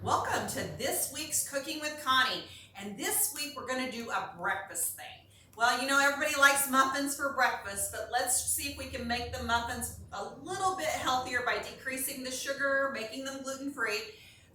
Welcome to this week's Cooking with Connie. And this week we're going to do a breakfast thing. Well, you know, everybody likes muffins for breakfast, but let's see if we can make the muffins a little bit healthier by decreasing the sugar, making them gluten-free.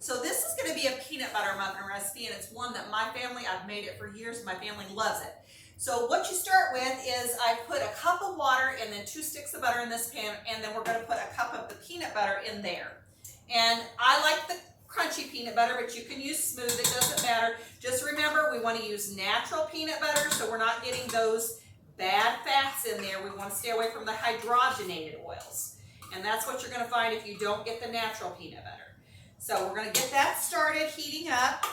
So this is going to be a peanut butter muffin recipe, and it's one that my family, I've made it for years, my family loves it. So what you start with is I put a cup of water and then 2 sticks of butter in this pan, and then we're going to put a cup of the peanut butter in there. And I like the crunchy peanut butter, but you can use smooth, it doesn't matter. Just remember, we want to use natural peanut butter, so we're not getting those bad fats in there. We want to stay away from the hydrogenated oils. And that's what you're going to find if you don't get the natural peanut butter. So we're going to get that started heating up.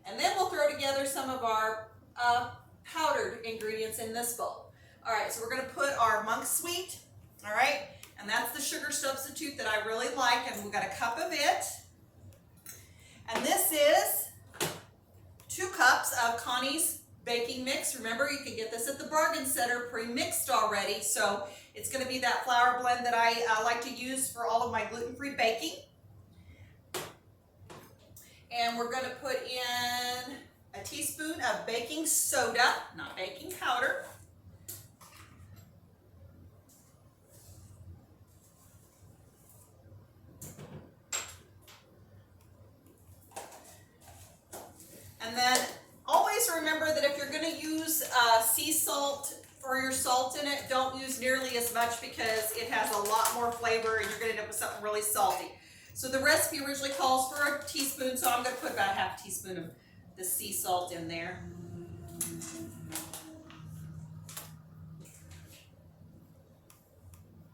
And then we'll throw together some of our powdered ingredients in this bowl. All right, so we're going to put our monk sweet, all right? And that's the sugar substitute that I really like, and we've got a cup of it. And this is 2 cups of Connie's baking mix. Remember, you can get this at the bargain center pre-mixed already. So it's going to be that flour blend that I like to use for all of my gluten-free baking. And we're going to put in a teaspoon of baking soda, not baking powder. And then always remember that if you're going to use sea salt for your salt in it, don't use nearly as much because it has a lot more flavor and you're going to end up with something really salty. So the recipe originally calls for a teaspoon, so I'm going to put about ½ a teaspoon of the sea salt in there.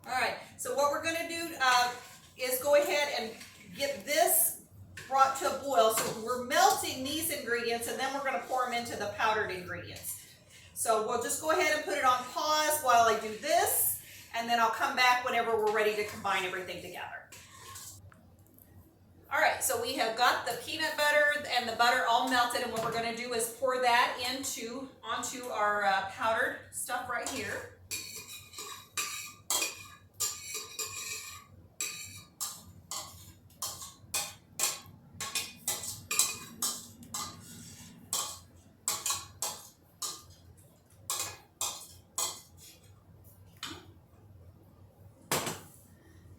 All right, so what we're going to do is go ahead and get this brought to a boil. So we're melting these ingredients and then we're going to pour them into the powdered ingredients. So we'll just go ahead and put it on pause while I do this, and then I'll come back whenever we're ready to combine everything together. All right, so we have got the peanut butter and the butter all melted, and what we're going to do is pour that onto our powdered stuff right here.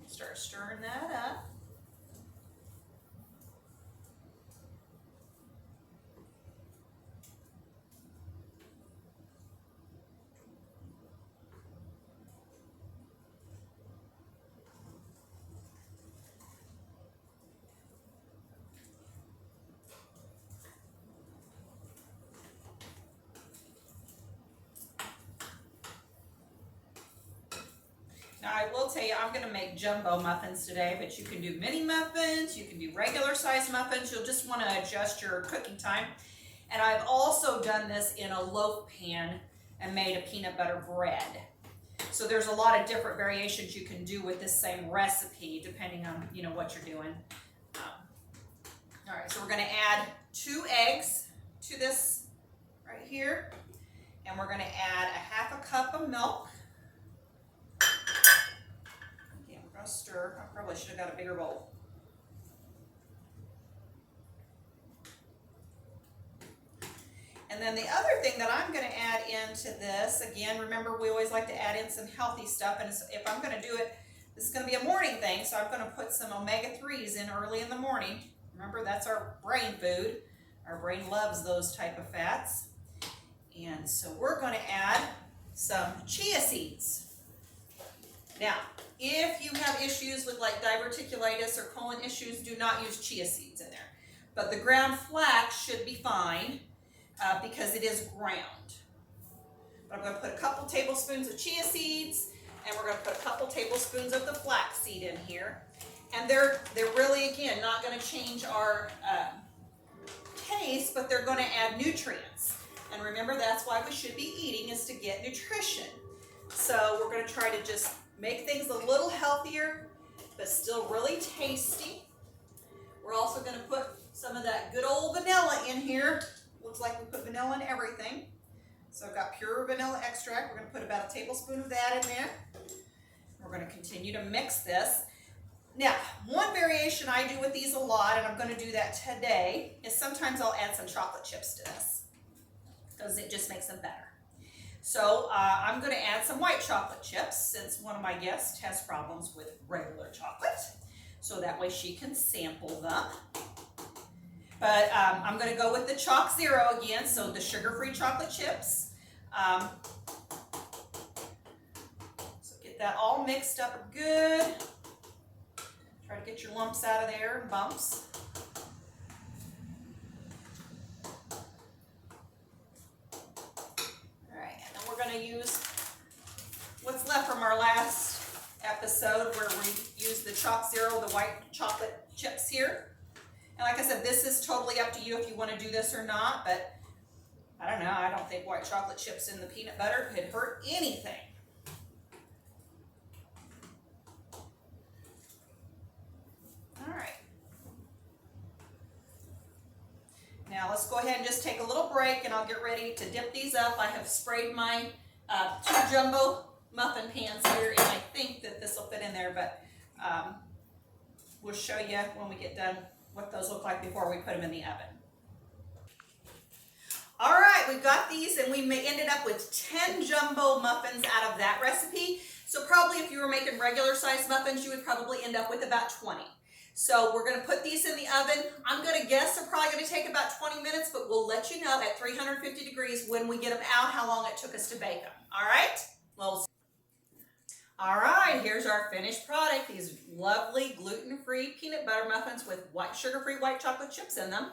Start stirring that up. Now I will tell you, I'm going to make jumbo muffins today, but you can do mini muffins, you can do regular size muffins. You'll just want to adjust your cooking time. And I've also done this in a loaf pan and made a peanut butter bread. So there's a lot of different variations you can do with this same recipe depending on what you're doing. All right, so we're going to add 2 eggs to this right here, and we're going to add a ½ cup of milk. Again, we're going to stir. I probably should have got a bigger bowl. And then the other thing that I'm going to add into this, again, remember we always like to add in some healthy stuff, and if I'm going to do it, this is going to be a morning thing, so I'm going to put some omega-3s in early in the morning. Remember, that's our brain food. Our brain loves those type of fats. And so we're going to add some chia seeds. Now, if you have issues with like diverticulitis or colon issues, do not use chia seeds in there. But the ground flax should be fine because it is ground. But I'm going to put a couple tablespoons of chia seeds, and we're going to put a couple tablespoons of the flax seed in here. And they're really, again, not going to change our taste, but they're going to add nutrients. And remember, that's why we should be eating, is to get nutrition. So we're going to try to just make things a little healthier, but still really tasty. We're also going to put some of that good old vanilla in here. Looks like we put vanilla in everything. So I've got pure vanilla extract. We're going to put about a tablespoon of that in there. We're going to continue to mix this. Now, one variation I do with these a lot, and I'm going to do that today, is sometimes I'll add some chocolate chips to this because it just makes them better. So I'm going to add some white chocolate chips since one of my guests has problems with regular chocolate. So that way she can sample them. But I'm going to go with the Chalk Zero again, so the sugar-free chocolate chips. So get that all mixed up good. Try to get your lumps out of there and bumps. All right, and then we're going to use what's left from our last episode where we used the Chalk Zero, the white chocolate chips here. And like I said, this is totally up to you if you want to do this or not, but I don't know, I don't think white chocolate chips in the peanut butter could hurt anything. All right. Now let's go ahead and just take a little break and I'll get ready to dip these up. I have sprayed my 2 jumbo muffin pans here, and I think that this will fit in there, but we'll show you when we get done what those look like before we put them in the oven. All right, we've got these, and we ended up with 10 jumbo muffins out of that recipe. So probably if you were making regular size muffins, you would probably end up with about 20. So we're going to put these in the oven. I'm going to guess they're probably going to take about 20 minutes, but we'll let you know at 350 degrees when we get them out how long it took us to bake them. All right? Well, all right, here's our finished product. These lovely gluten-free peanut butter muffins with sugar-free white chocolate chips in them.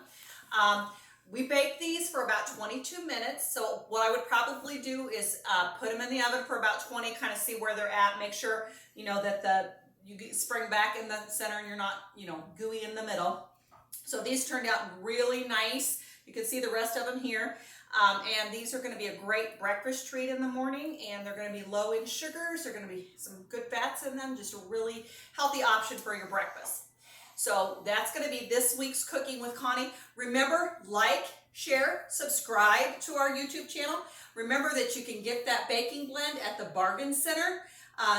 We baked these for about 22 minutes. So what I would probably do is put them in the oven for about 20, kind of see where they're at. Make sure, you know, that you spring back in the center and you're not, you know, gooey in the middle. So these turned out really nice. You can see the rest of them here. And these are going to be a great breakfast treat in the morning, and they're going to be low in sugars. They're going to be some good fats in them, just a really healthy option for your breakfast. So that's going to be this week's Cooking with Connie. Remember, like, share, subscribe to our YouTube channel. Remember that you can get that baking blend at the Bargain Center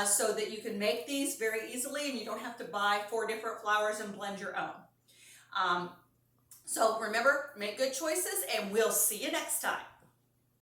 so that you can make these very easily and you don't have to buy 4 different flours and blend your own. So remember, make good choices, and we'll see you next time.